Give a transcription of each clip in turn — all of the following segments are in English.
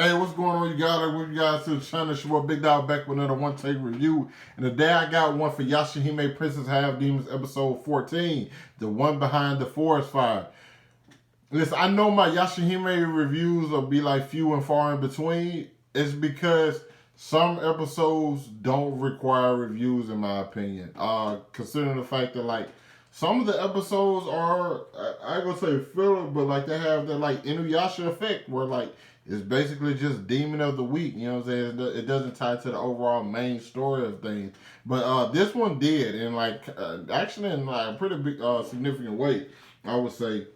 Hey, what's going on, you guys? Welcome you guys to the channel. It's your boy Big Dog back with another one take review. And today I got one for Yashahime Princess Half Demons episode 14, the one behind the forest fire. Listen, I know my Yashahime reviews will be like few and far in between. It's because some episodes don't require reviews, in my opinion. Considering the fact that like some of the episodes are, I ain't gonna say filler, but like they have that like Inuyasha effect where like it's basically just Demon of the Week. You know what I'm saying? It doesn't tie to the overall main story of things. But this one did, and like actually in like a pretty big significant way, I would say,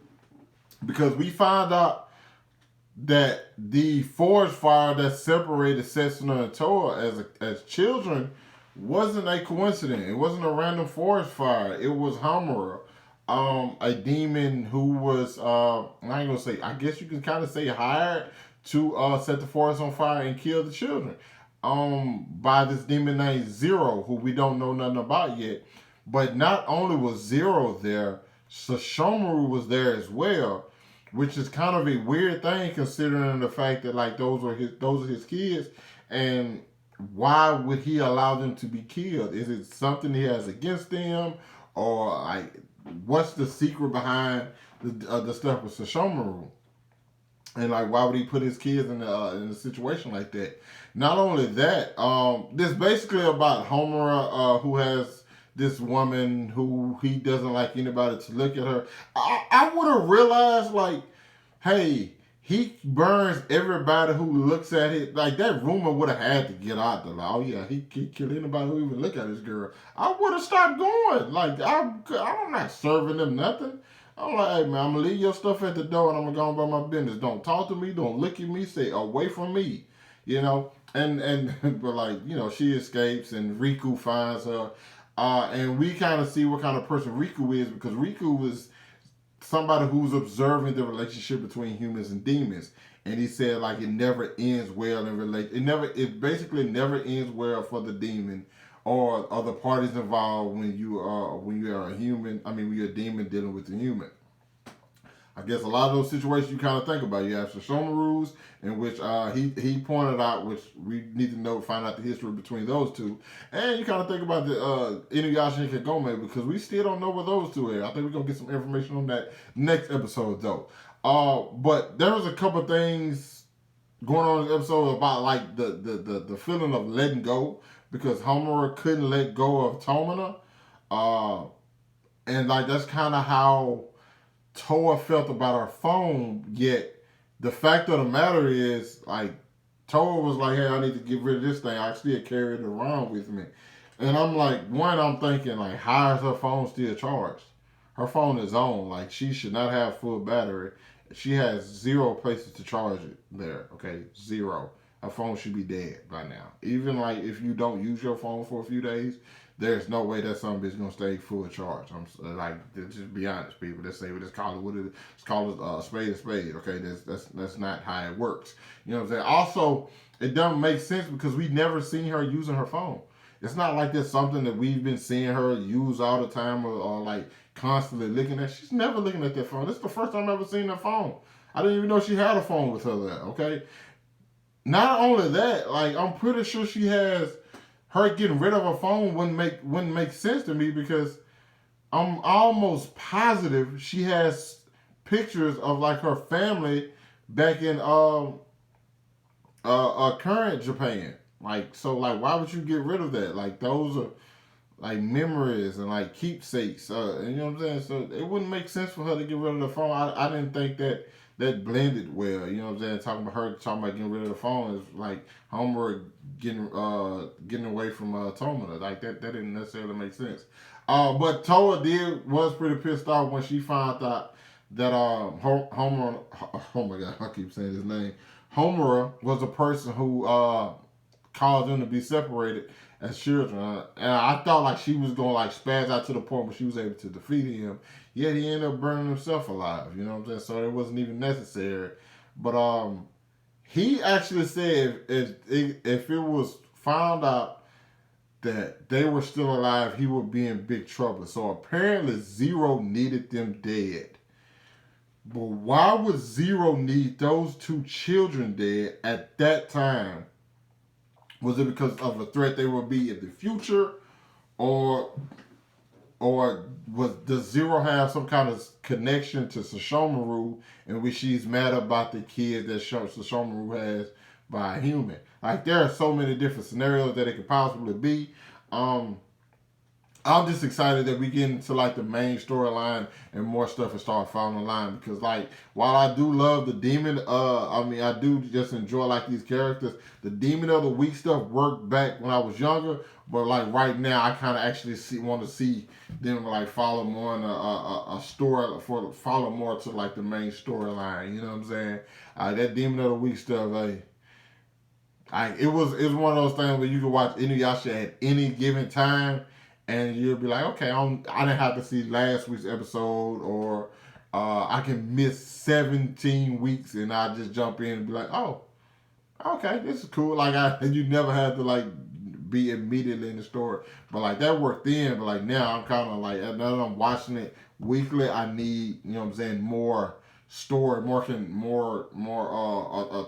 because we found out that the forest fire that separated Setsuna and Towa as children wasn't a coincidence. It wasn't a random forest fire. It was Homura, a demon who was I ain't gonna say. I guess you can kind of say hired to set the forest on fire and kill the children. By this demon named Zero, who we don't know nothing about yet. But not only was Zero there, Sashomaru was there as well, which is kind of a weird thing considering the fact that like those are his kids, and why would he allow them to be killed? Is it something he has against them, or like what's the secret behind the stuff with Sashomaru? And like, why would he put his kids in a situation like that? Not only that, this basically about Homura, who has this woman who he doesn't like anybody to look at her. I would have realized like, hey, he burns everybody who looks at it. Like that rumor would have had to get out there. Like, oh yeah, he killed anybody who even look at this girl. I would have stopped going. Like I'm not serving them nothing. I'm like, hey man, I'm gonna leave your stuff at the door and I'm gonna go on about my business. Don't talk to me. Don't look at me. Stay away from me. You know. And but like she escapes and Riku finds her. And we kind of see what kind of person Riku is, because Riku is somebody who's observing the relationship between humans and demons. And he said like it never ends well in relation. It basically never ends well for the demon or other parties involved when you are a human. I mean, when you're a demon dealing with a human. I guess a lot of those situations you kind of think about. You have Sashomaru's, in which he pointed out, which we need to know, find out the history between those two, and you kind of think about the Inuyasha and Kagome, because we still don't know where those two are. I think we're gonna get some information on that next episode though. But there was a couple of things going on in the episode about like the feeling of letting go, because Homura couldn't let go of Tamano, and like that's kind of how Towa felt about her phone. Yet the fact of the matter is, like, Towa was like, "Hey, I need to get rid of this thing. I still carry it around with me." And I'm like, I'm thinking like, how is her phone still charged? Her phone is on. Like, she should not have full battery. She has zero places to charge it there. Okay, zero. Her phone should be dead by now. Even like if you don't use your phone for a few days, there's no way that something is gonna stay full charge. I'm like, just be honest, people. Let's say we just call it what it is. Let's call it a spade. Okay, that's not how it works. You know what I'm saying? Also, it doesn't make sense because we never seen her using her phone. It's not like there's something that we've been seeing her use all the time, or like constantly looking at. She's never looking at that phone. This is the first time I've ever seen her phone. I didn't even know she had a phone with her there. Okay. Not only that, like I'm pretty sure she has, her getting rid of her phone wouldn't make sense to me, because I'm almost positive she has pictures of like her family back in current Japan. Like, so like why would you get rid of that? Like those are like memories and like keepsakes. You know what I'm saying? So it wouldn't make sense for her to get rid of the phone. I didn't think that blended well. You know what I'm saying? Talking about getting rid of the phone is like Homer getting away from Tomina. Like that didn't necessarily make sense. But Toa was pretty pissed off when she found out that Homer, oh my god, I keep saying his name. Homura was a person who caused them to be separated as children. And I thought like she was gonna like spaz out to the point where she was able to defeat him. Yet he ended up burning himself alive. You know what I'm saying? So it wasn't even necessary. But he actually said if it was found out that they were still alive, he would be in big trouble. So apparently Zero needed them dead. But why would Zero need those two children dead at that time? Was it because of a threat they will be in the future, or does Zero have some kind of connection to Sashomaru, in which she's mad about the kid that Sashomaru has by a human? Like, there are so many different scenarios that it could possibly be. I'm just excited that we get into like the main storyline and more stuff and start following the line, because like, while I do love the demon, I do just enjoy like these characters. The Demon of the Week stuff worked back when I was younger, but like right now I kind of actually want to see them like follow more in a story, follow more to like the main storyline. You know what I'm saying? That Demon of the Week stuff, it was one of those things where you could watch Inuyasha at any given time, and you'll be like, okay, I didn't have to see last week's episode, or I can miss 17 weeks and I just jump in and be like, oh, okay, this is cool. And you never had to like be immediately in the story, but like that worked then. But like now, I'm kind of like, now that I'm watching it weekly, I need, you know what I'm saying, more story, more a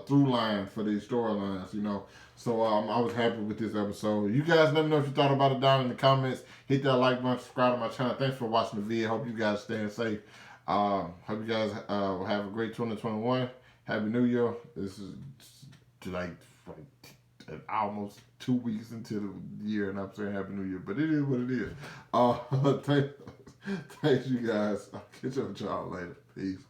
through line for these storylines, you know. So I was happy with this episode. You guys let me know if you thought about it down in the comments. Hit that like button, subscribe to my channel. Thanks for watching the video. Hope you guys staying safe. Hope you guys have a great 2021. Happy New Year. This is like almost 2 weeks into the year, and I'm saying Happy New Year, but it is what it is. Thanks you guys. I'll catch up with y'all later. Peace.